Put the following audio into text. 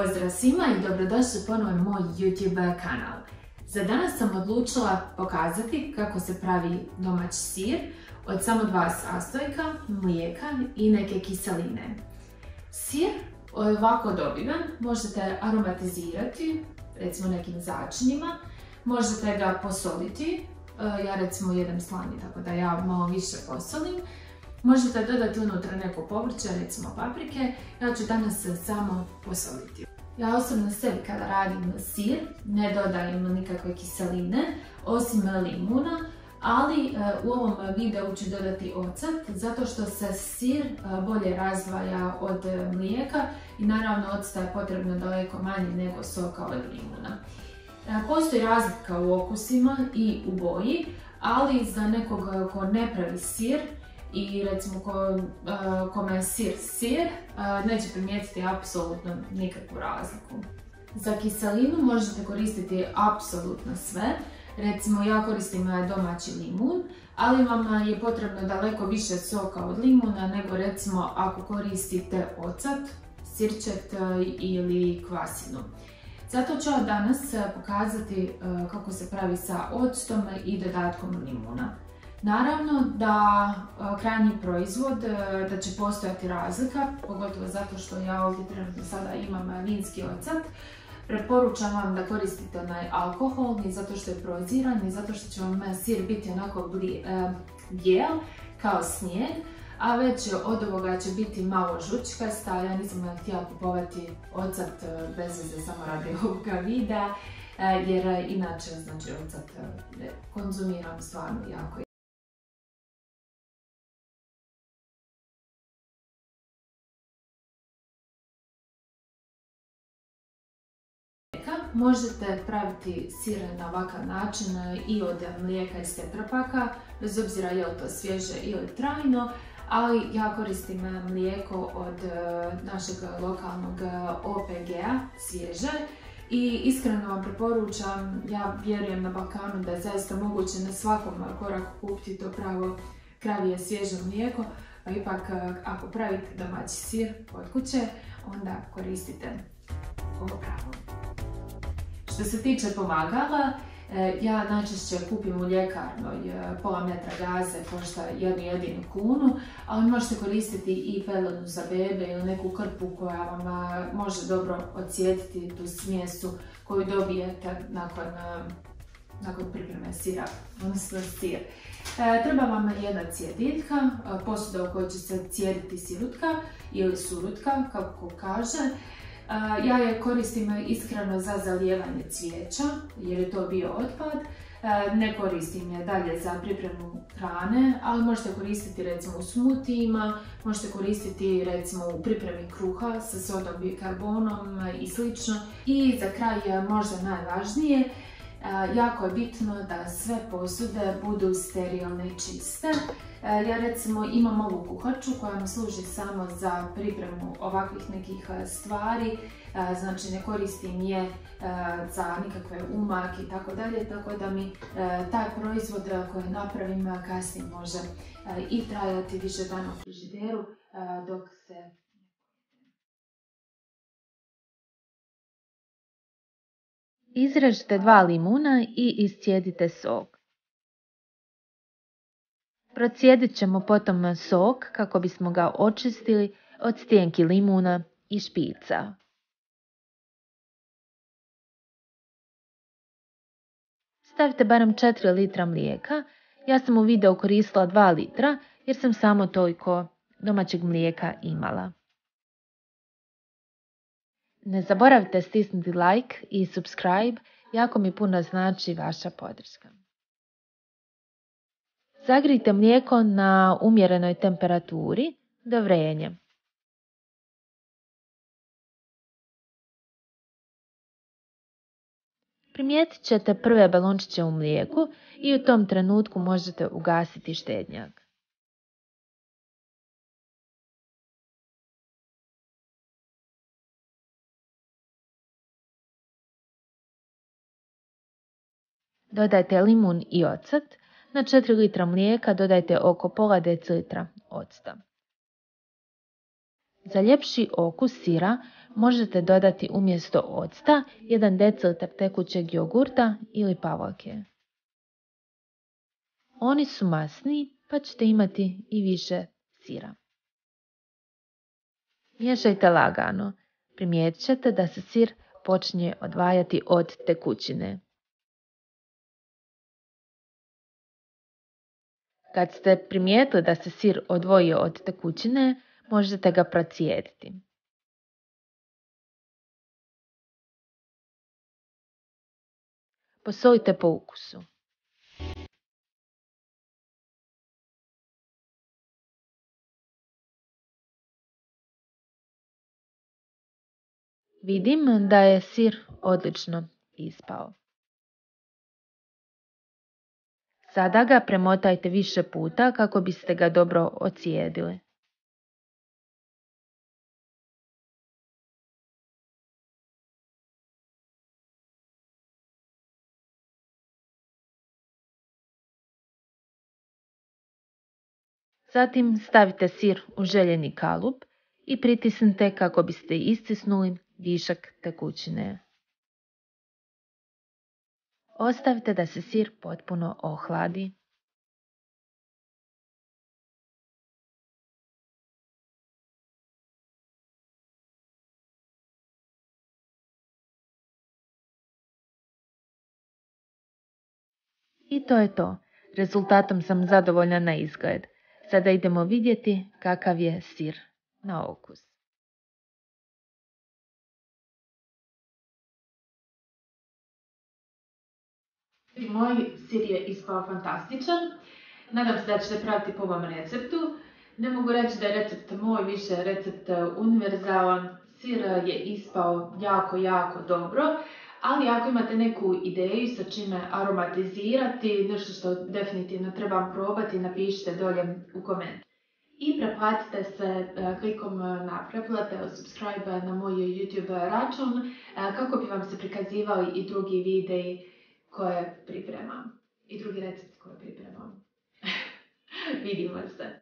Pozdrav svima i dobrodošli ponovo na moj YouTube kanal. Za danas sam odlučila pokazati kako se pravi domaći sir od samo 2 sastojka, mlijeka i neke kiseline. Sir ovako dobiven možete aromatizirati, recimo nekim začinima, možete ga posoliti, ja recimo jedem slani tako da ja malo više posolim. Možete dodati unutra neko povrće, recimo paprike, ja ću danas samo posoliti. Ja osobno sebi kada radim sir ne dodajem nikakve kiseline, osim limuna, ali u ovom videu ću dodati ocat zato što se sir bolje razdvaja od mlijeka i naravno octa je potrebno daleko manje nego soka od limuna. Postoji razlika u okusima i u boji, ali za nekog ko ne pravi sir i recimo kome je sir, neće primijetiti apsolutno nikakvu razliku. Za kiselinu možete koristiti apsolutno sve. Recimo ja koristim domaći limun, ali vam je potrebno daleko više soka od limuna nego recimo ako koristite ocat, sirčet ili kvasinu. Zato ću danas pokazati kako se pravi sa octom i dodatkom limuna. Naravno da krajnji proizvod, da će postojati razlika, pogotovo zato što ja ovdje trenutno sada imam vinski ocat. Preporučam vam da koristite onaj alkoholni zato što je proziran i zato što će vam sir biti onako bijel kao snijeg, a već od ovoga će biti malo žučkasta. Ja nisam htjela kupovati ocat bez veze samo radi ovoga videa, jer inače znači ocat konzumiram stvarno jako. Možete praviti sir na ovakav način i od mlijeka iz tetrapaka, bez obzira je li to svježe ili trajno, ali ja koristim mlijeko od našeg lokalnog OPG-a, svježe. I iskreno vam preporučam, ja vjerujem na Balkanu da je zaista moguće na svakom koraku kupiti to pravo kravije svježe mlijeko, pa ipak ako pravite domaći sir od kuće, onda koristite ovo pravo. Što se tiče pomagala, ja najčešće kupim u ljekarnoj pola metra gaze, košta 1 kunu, ali možete koristiti i pelenu za bebe ili neku krpu koja vam može dobro odsjetiti tu smjesu koju dobijete nakon pripreme sira, odnosno sir. Treba vam jedna cjediljka, posuda u kojoj će se cijediti sirutka ili surutka, kako kaže. Ja je koristim iskreno za zalijevanje cvijeća, jer je to bio otpad. Ne koristim je dalje za pripremu hrane, ali možete koristiti recimo u smutijima, možete koristiti recimo u pripremi kruha sa sodom bikarbonom i slično. I za kraj možda najvažnije, jako je bitno da sve posude budu sterilne i čiste. Ja recimo imam ovu kuhaču koja mi služi samo za pripremu ovakvih nekih stvari, znači ne koristim je za nikakve umake i tako dalje, tako da mi taj proizvod koji napravim kasnije može i trajati više dana u frižideru dok se... Izrežite 2 limuna i iscijedite sok. Procijedit ćemo potom sok kako bismo ga očistili od stijenki limuna i špica. Stavite barem 4 litra mlijeka. Ja sam u videu koristila 2 litra jer sam samo toliko domaćeg mlijeka imala. Ne zaboravite stisnuti like i subscribe, jako mi puno znači vaša podrška. Zagrijte mlijeko na umjerenoj temperaturi do vrenja. Primijetit ćete prve balončiće u mlijeku i u tom trenutku možete ugasiti štednjak. Dodajte limun i ocat. Na 4 litra mlijeka dodajte oko pola decilitra octa. Za ljepši okus sira možete dodati umjesto octa 1 decilitar tekućeg jogurta ili pavlake. Oni su masni, pa ćete imati i više sira. Miješajte lagano. Primijetit ćete da se sir počinje odvajati od tekućine. Kad ste primijetili da se sir odvojio od tekućine, možete ga procijediti. Posolite po ukusu. Vidim da je sir odlično ispao. Sada ga premotajte više puta kako biste ga dobro ocijedili. Zatim stavite sir u željeni kalup i pritisnite kako biste istisnuli višak tekućine. Ostavite da se sir potpuno ohladi. I to je to. Rezultatom sam zadovoljna na izgled. Sada idemo vidjeti kakav je sir na okus. Moj sir je ispao fantastičan. Nadam se da ćete pratiti po ovom receptu. Ne mogu reći da je recept moj, više je recept univerzalan. Sir je ispao jako dobro. Ali ako imate neku ideju sa čime aromatizirati, nešto što definitivno trebam probati, napišite dolje u komentar. I preplatite se klikom na pretplate ili subscribe na moj YouTube račun kako bi vam se prikazivali i drugi videi koje pripremam. I drugi recepti koje pripremam. Vidimo se.